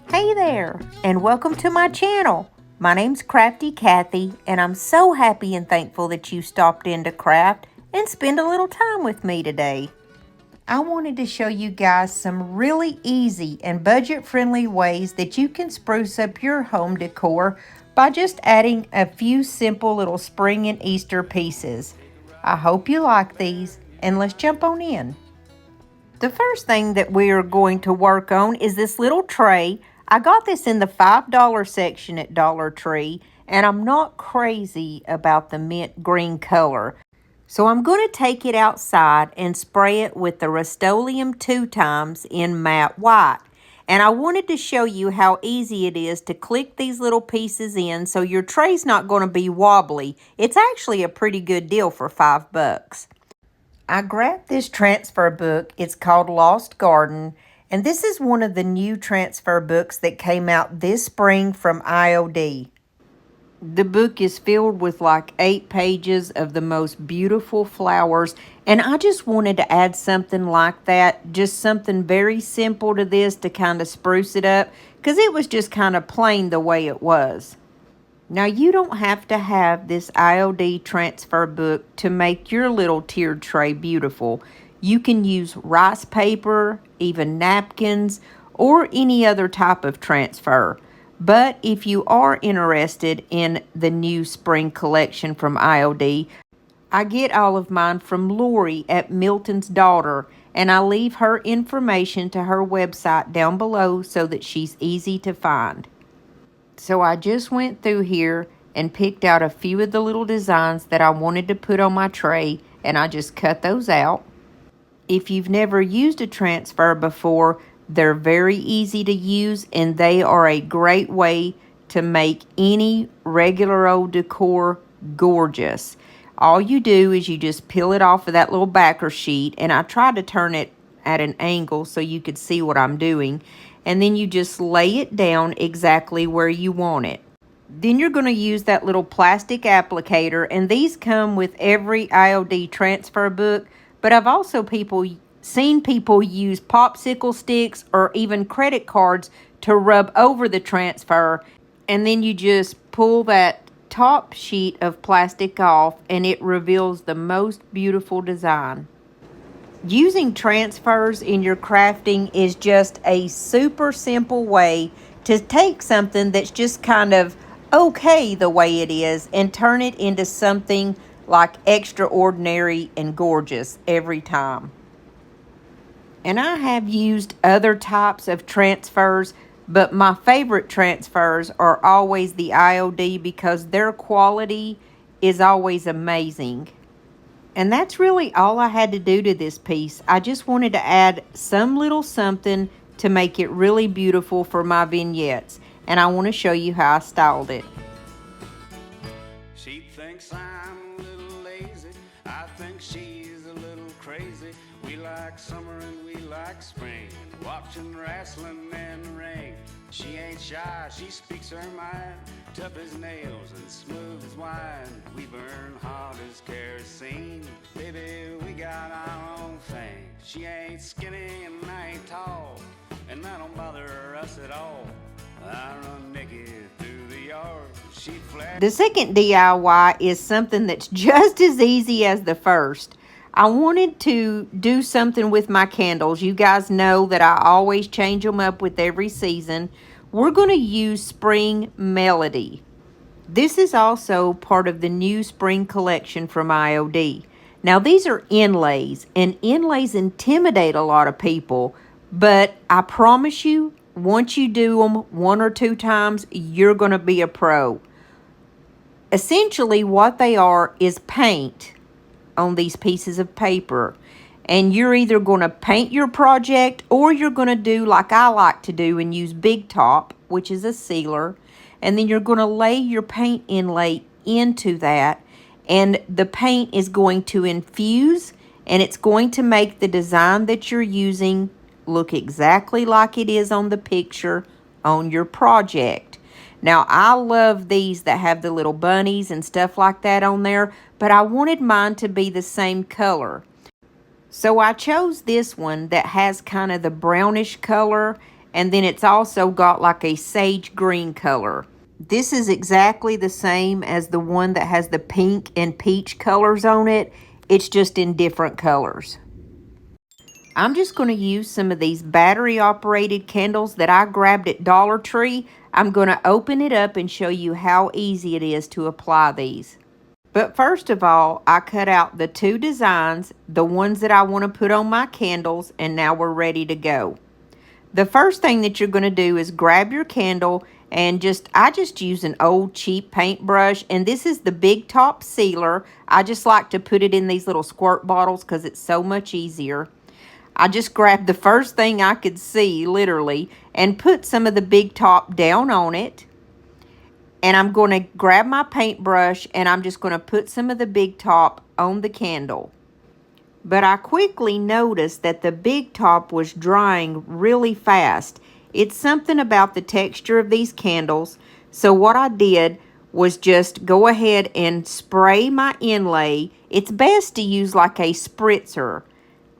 Hey there, and welcome to my channel. My name's Crafty Kathy, and I'm so happy and thankful that you stopped in to craft and spend a little time with me today. I wanted to show you guys some really easy and budget-friendly ways that you can spruce up your home decor by just adding a few simple little spring and Easter pieces. I hope you like these, and let's jump on in. The first thing that we are going to work on is this little tray. I got this in the $5 section at Dollar Tree, and I'm not crazy about the mint green color. So I'm going to take it outside and spray it with the Rust-Oleum 2 times in matte white. And I wanted to show you how easy it is to click these little pieces in so your tray's not going to be wobbly. It's actually a pretty good deal for $5. I grabbed this transfer book. It's called Lost Garden, and this is one of the new transfer books that came out this spring from IOD. The book is filled with like 8 pages of the most beautiful flowers, and I just wanted to add something like that, just something very simple to this to kind of spruce it up, because it was just kind of plain the way it was. Now, you don't have to have this IOD transfer book to make your little tiered tray beautiful. You can use rice paper, even napkins, or any other type of transfer. But if you are interested in the new spring collection from IOD, I get all of mine from Lori at Milton's Daughter, and I leave her information to her website down below so that she's easy to find. So I just went through here and picked out a few of the little designs that I wanted to put on my tray, and I just cut those out. If you've never used a transfer before, they're very easy to use, and they are a great way to make any regular old decor gorgeous. All you do is you just peel it off of that little backer sheet, and I tried to turn it at an angle so you could see what I'm doing, and then you just lay it down exactly where you want it. Then you're going to use that little plastic applicator, and these come with every IOD transfer book, but I've also seen people use popsicle sticks or even credit cards to rub over the transfer, and then you just pull that top sheet of plastic off, and it reveals the most beautiful design. Using transfers in your crafting is just a super simple way to take something that's just kind of okay the way it is and turn it into something like extraordinary and gorgeous every time. And I have used other types of transfers, but my favorite transfers are always the IOD because their quality is always amazing. And that's really all I had to do to this piece. I just wanted to add some little something to make it really beautiful for my vignettes. And I want to show you how I styled it. She thinks I'm a little lazy. I think she's a little crazy. We like summer and we like spring, watching wrestling in the ring. She ain't shy, she speaks her mind, tough as nails and smooth as wine. We burn hot as kerosene, baby, we got our own thing. She ain't skinny and I ain't tall, and that don't bother us at all. I run naked through the yard, she flat. The second DIY is something that's just as easy as the first. I wanted to do something with my candles. You guys know that I always change them up with every season. We're going to use Spring Melody. This is also part of the new spring collection from IOD. Now these are inlays, and inlays intimidate a lot of people, but I promise you, once you do them 1 or 2 times, you're going to be a pro. Essentially what they are is paint on these pieces of paper, and you're either going to paint your project or you're going to do like I like to do and use Big Top, which is a sealer, and then you're going to lay your paint inlay into that, and the paint is going to infuse, and it's going to make the design that you're using look exactly like it is on the picture on your project. Now, I love these that have the little bunnies and stuff like that on there, but I wanted mine to be the same color. So I chose this one that has kind of the brownish color, and then it's also got like a sage green color. This is exactly the same as the one that has the pink and peach colors on it. It's just in different colors. I'm just going to use some of these battery operated candles that I grabbed at Dollar Tree. I'm going to open it up and show you how easy it is to apply these. But first of all, I cut out the two designs, the ones that I want to put on my candles, and now we're ready to go. The first thing that you're going to do is grab your candle and I just use an old cheap paintbrush, and this is the Big Top Sealer. I just like to put it in these little squirt bottles because it's so much easier. I just grabbed the first thing I could see, literally, and put some of the Big Top down on it. And I'm going to grab my paintbrush and I'm just going to put some of the Big Top on the candle. But I quickly noticed that the Big Top was drying really fast. It's something about the texture of these candles. So what I did was just go ahead and spray my inlay. It's best to use like a spritzer.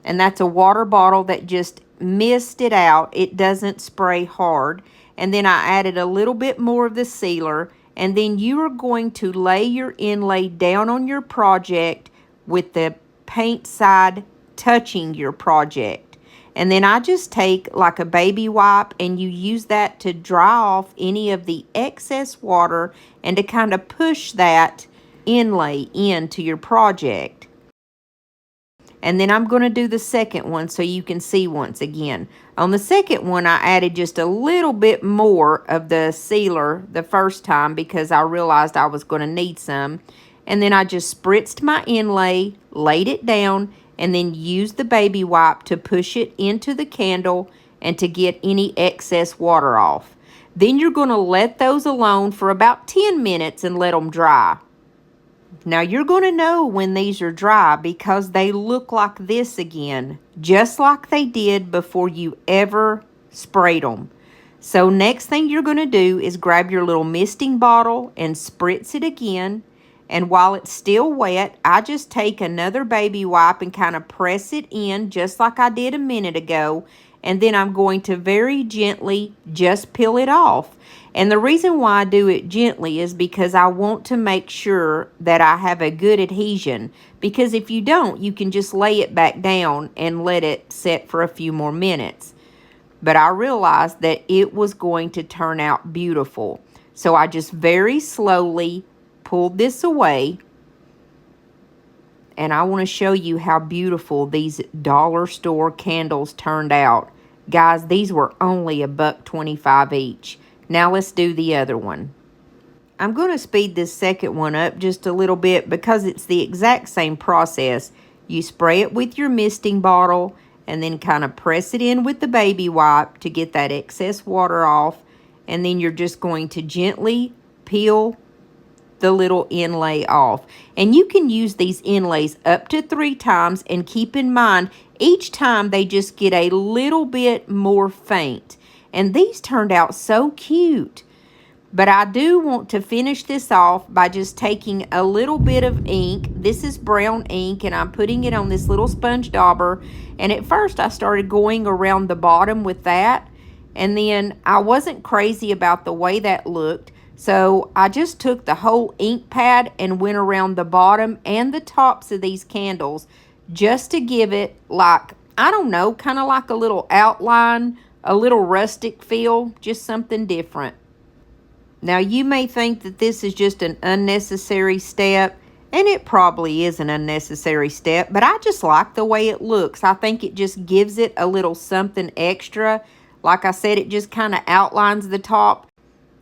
And that's a water bottle that just mist it out. It doesn't spray hard. And then I added a little bit more of the sealer. And then you are going to lay your inlay down on your project with the paint side touching your project. And then I just take like a baby wipe and you use that to dry off any of the excess water and to kind of push that inlay into your project. And then I'm going to do the second one so you can see once again. On the second one, I added just a little bit more of the sealer the first time because I realized I was going to need some. And then I just spritzed my inlay, laid it down, and then used the baby wipe to push it into the candle and to get any excess water off. Then you're going to let those alone for about 10 minutes and let them dry. Now you're going to know when these are dry because they look like this again, just like they did before you ever sprayed them. So next thing you're going to do is grab your little misting bottle and spritz it again. And while it's still wet, I just take another baby wipe and kind of press it in just like I did a minute ago. And then I'm going to very gently just peel it off. And the reason why I do it gently is because I want to make sure that I have a good adhesion. Because if you don't, you can just lay it back down and let it set for a few more minutes. But I realized that it was going to turn out beautiful. So I just very slowly pulled this away. And I want to show you how beautiful these dollar store candles turned out. Guys, these were only $1.25 each. Now let's do the other one. I'm going to speed this second one up just a little bit because it's the exact same process. You spray it with your misting bottle and then kind of press it in with the baby wipe to get that excess water off. And then you're just going to gently peel the little inlay off. And you can use these inlays up to 3 times, and keep in mind each time they just get a little bit more faint. And these turned out so cute. But I do want to finish this off by just taking a little bit of ink. This is brown ink, and I'm putting it on this little sponge dauber. And at first I started going around the bottom with that, and then I wasn't crazy about the way that looked. So I just took the whole ink pad and went around the bottom and the tops of these candles just to give it like, I don't know, kind of like a little outline, a little rustic feel, just something different. Now you may think that this is just an unnecessary step, and it probably is an unnecessary step, but I just like the way it looks. I think it just gives it a little something extra. Like I said, it just kind of outlines the top.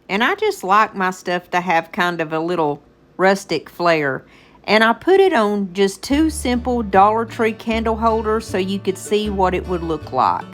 And I just like my stuff to have kind of a little rustic flair. And I put it on just 2 simple Dollar Tree candle holders so you could see what it would look like.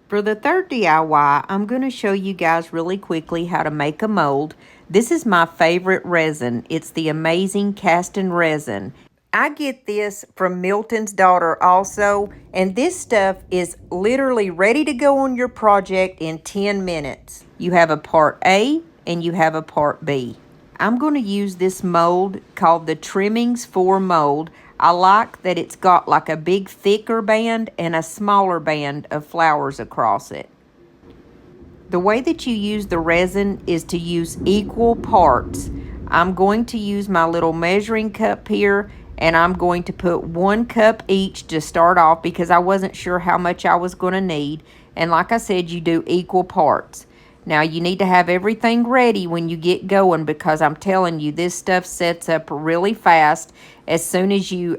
For the third DIY, I'm going to show you guys really quickly how to make a mold. This is my favorite resin. It's the Amazing Casting Resin. I get this from Milton's daughter also, and this stuff is literally ready to go on your project in 10 minutes. You have a part A and you have a part B. I'm going to use this mold called the Trimmings 4 mold. I like that it's got like a big thicker band and a smaller band of flowers across it. The way that you use the resin is to use equal parts. I'm going to use my little measuring cup here, and I'm going to put 1 cup each to start off because I wasn't sure how much I was going to need. And like I said, you do equal parts. Now you need to have everything ready when you get going because I'm telling you, this stuff sets up really fast. As soon as you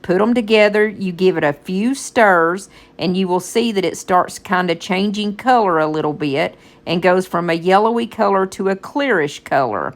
put them together, you give it a few stirs and you will see that it starts kind of changing color a little bit and goes from a yellowy color to a clearish color.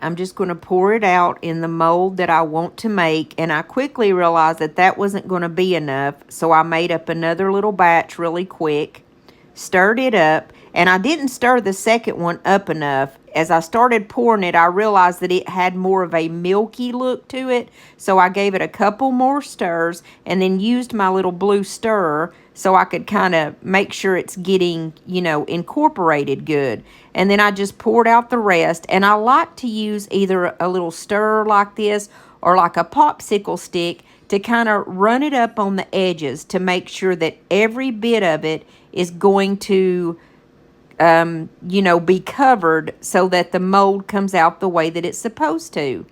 I'm just going to pour it out in the mold that I want to make, and I quickly realized that that wasn't going to be enough, so I made up another little batch really quick, stirred it up, and I didn't stir the second one up enough. As I started pouring it, I realized that it had more of a milky look to it, so I gave it a couple more stirs and then used my little blue stirrer so I could kind of make sure it's getting, incorporated good. And then I just poured out the rest, and I like to use either a little stirrer like this or like a popsicle stick to kind of run it up on the edges to make sure that every bit of it is going to be covered so that the mold comes out the way that it's supposed to.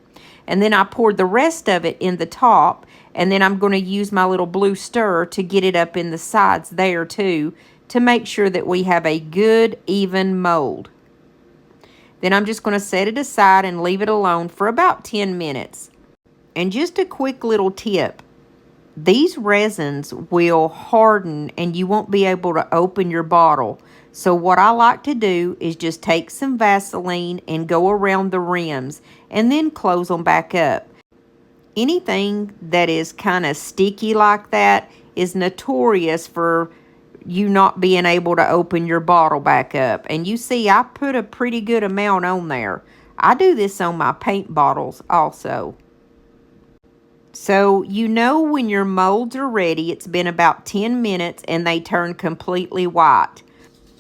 And then I poured the rest of it in the top, and then I'm going to use my little blue stirrer to get it up in the sides there too to make sure that we have a good even mold. Then I'm just going to set it aside and leave it alone for about 10 minutes. And just a quick little tip. These resins will harden and you won't be able to open your bottle. So what I like to do is just take some Vaseline and go around the rims and then close them back up. Anything that is kind of sticky like that is notorious for you not being able to open your bottle back up. And you see, I put a pretty good amount on there. I do this on my paint bottles also. So when your molds are ready, it's been about 10 minutes and they turn completely white.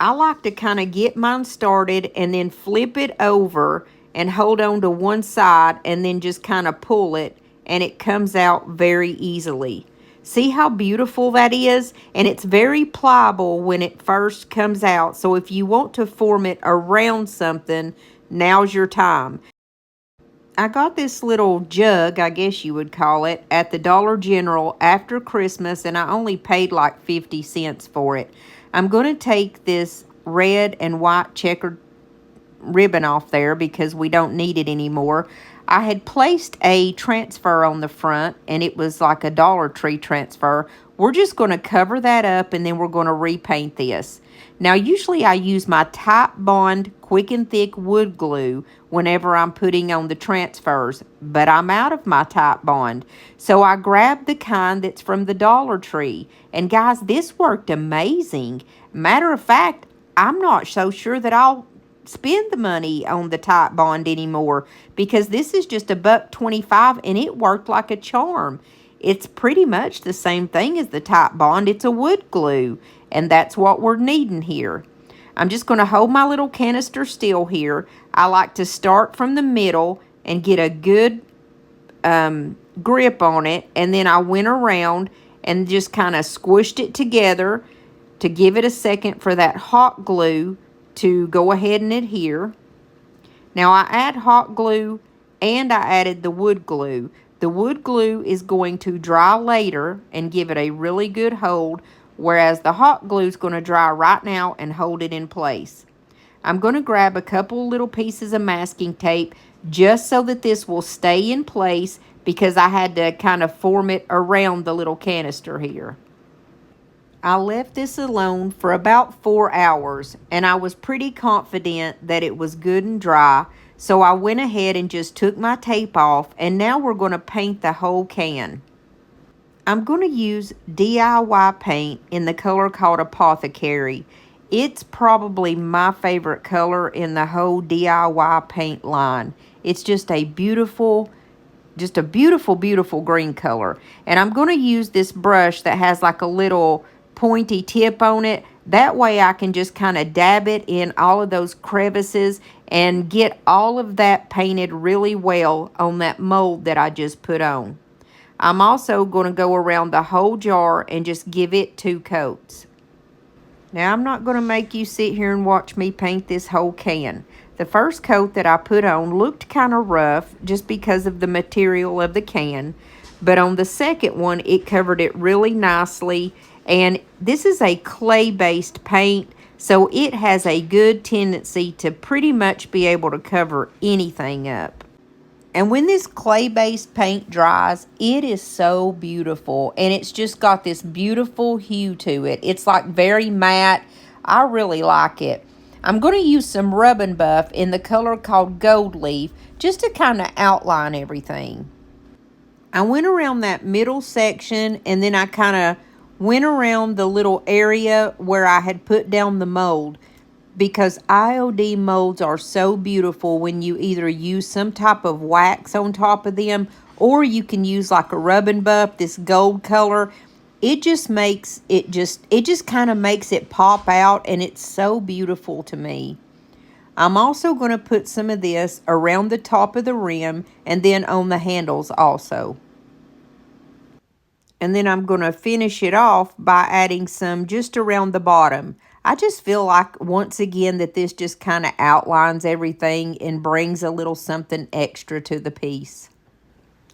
I like to kind of get mine started and then flip it over and hold on to one side and then just kind of pull it, and it comes out very easily. See how beautiful that is? And it's very pliable when it first comes out. So if you want to form it around something, now's your time. I got this little jug, I guess you would call it, at the Dollar General after Christmas, and I only paid like 50 cents for it. I'm going to take this red and white checkered ribbon off there because we don't need it anymore. I had placed a transfer on the front, and it was like a Dollar Tree transfer. We're just going to cover that up, and then we're going to repaint this. Now, usually I use my Type Bond Quick and Thick wood glue whenever I'm putting on the transfers, but I'm out of my Type Bond. So I grabbed the kind that's from the Dollar Tree. And guys, this worked amazing. Matter of fact, I'm not so sure that I'll spend the money on the Type Bond anymore because this is just $1.25 and it worked like a charm. It's pretty much the same thing as the Type Bond. It's a wood glue, and that's what we're needing here. I'm just going to hold my little canister still here. I like to start from the middle and get a good grip on it, and then I went around and just kind of squished it together to give it a second for that hot glue to go ahead and adhere. Now I add hot glue and I added the wood glue. The wood glue is going to dry later and give it a really good hold, whereas the hot glue is going to dry right now and hold it in place. I'm going to grab a couple little pieces of masking tape just so that this will stay in place because I had to kind of form it around the little canister here. I left this alone for about 4 hours, and I was pretty confident that it was good and dry, so I went ahead and just took my tape off, and now we're going to paint the whole can. I'm going to use DIY paint in the color called Apothecary. It's probably my favorite color in the whole DIY paint line. It's just a beautiful, just a beautiful, beautiful green color. And I'm going to use this brush that has like a little pointy tip on it. That way I can just kind of dab it in all of those crevices and get all of that painted really well on that mold that I just put on. I'm also going to go around the whole jar and just give it 2 coats. Now, I'm not going to make you sit here and watch me paint this whole can. The first coat that I put on looked kind of rough just because of the material of the can. But on the second one, it covered it really nicely. And this is a clay-based paint, so it has a good tendency to pretty much be able to cover anything up. And when this clay-based paint dries, it is so beautiful. And it's just got this beautiful hue to it. It's like very matte. I really like it. I'm going to use some Rub and Buff in the color called Gold Leaf just to kind of outline everything. I went around that middle section and then I kind of went around the little area where I had put down the mold, because IOD molds are so beautiful when you either use some type of wax on top of them or you can use like a Rub and Buff, this gold color. It just makes it just kind of makes it pop out, and it's so beautiful to me. I'm also going to put some of this around the top of the rim and then on the handles also. And then I'm going to finish it off by adding some just around the bottom. I just feel like, once again, that this just kind of outlines everything and brings a little something extra to the piece.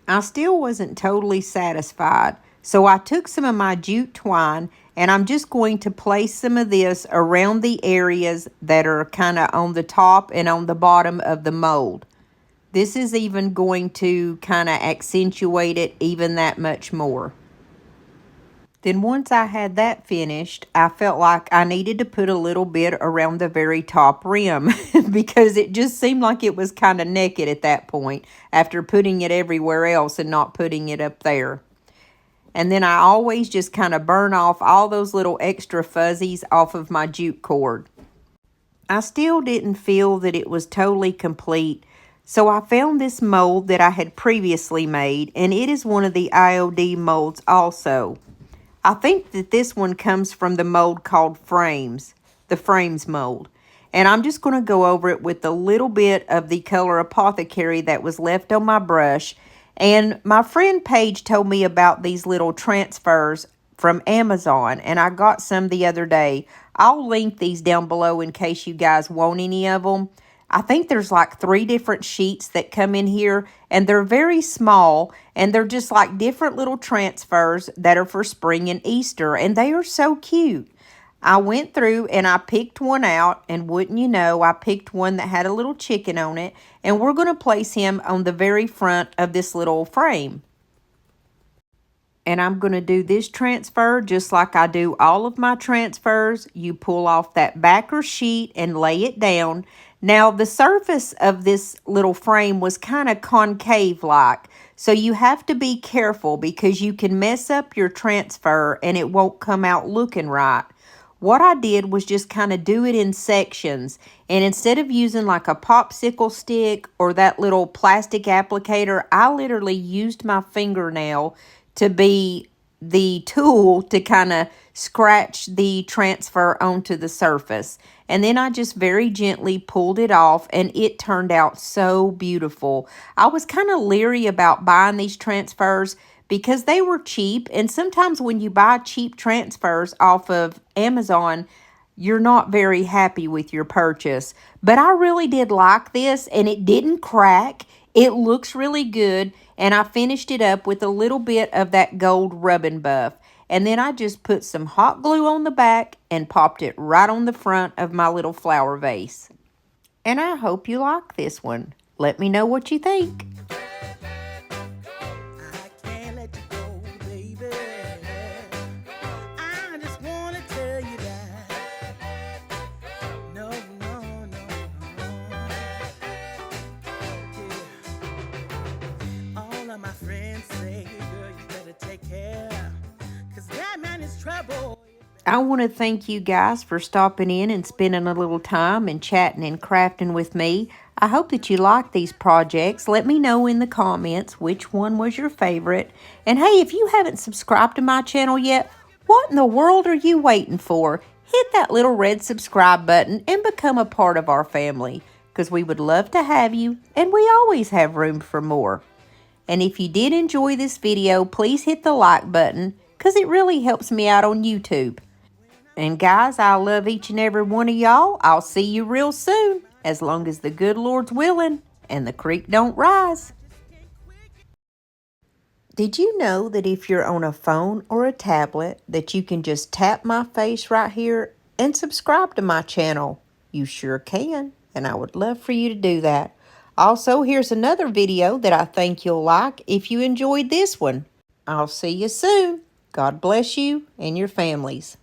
I still wasn't totally satisfied, so I took some of my jute twine and I'm just going to place some of this around the areas that are kind of on the top and on the bottom of the mold. This is even going to kind of accentuate it even that much more. Then once I had that finished, I felt like I needed to put a little bit around the very top rim because it just seemed like it was kind of naked at that point after putting it everywhere else and not putting it up there. And then I always just kind of burn off all those little extra fuzzies off of my jute cord. I still didn't feel that it was totally complete, so I found this mold that I had previously made, and it is one of the IOD molds also. I think that this one comes from the mold called Frames, the Frames mold. And I'm just going to go over it with a little bit of the color Apothecary that was left on my brush. And my friend Paige told me about these little transfers from Amazon, and I got some the other day. I'll link these down below in case you guys want any of them. I think there's like 3 different sheets that come in here, and they're very small, and they're just like different little transfers that are for spring and Easter, and they are so cute. I went through and I picked one out, and wouldn't you know, I picked one that had a little chicken on it, and we're going to place him on the very front of this little frame. And I'm going to do this transfer just like I do all of my transfers. You pull off that backer sheet and lay it down. Now, the surface of this little frame was kind of concave-like, so you have to be careful because you can mess up your transfer and it won't come out looking right. What I did was just kind of do it in sections, and instead of using like a popsicle stick or that little plastic applicator, I literally used my fingernail to be the tool to kind of scratch the transfer onto the surface. And then I just very gently pulled it off, and it turned out so beautiful. I was kind of leery about buying these transfers because they were cheap, and sometimes when you buy cheap transfers off of Amazon, you're not very happy with your purchase. But I really did like this, and it didn't crack. It looks really good, and I finished it up with a little bit of that gold Rub and Buff. And then I just put some hot glue on the back and popped it right on the front of my little flower vase. And I hope you like this one. Let me know what you think. I can't let you go, baby. I just wanna tell you that. No, no, no, no. Yeah. All of my friends say, girl, you better take care. 'Cause that man is trouble. I want to thank you guys for stopping in and spending a little time and chatting and crafting with me. I hope that you like these projects. Let me know in the comments which one was your favorite. And hey, if you haven't subscribed to my channel yet, what in the world are you waiting for? Hit that little red subscribe button and become a part of our family, because we would love to have you, and we always have room for more. And if you did enjoy this video, please hit the like button, because it really helps me out on YouTube. And guys, I love each and every one of y'all. I'll see you real soon, as long as the good Lord's willing and the creek don't rise. Did you know that if you're on a phone or a tablet, that you can just tap my face right here and subscribe to my channel? You sure can, and I would love for you to do that. Also, here's another video that I think you'll like if you enjoyed this one. I'll see you soon. God bless you and your families.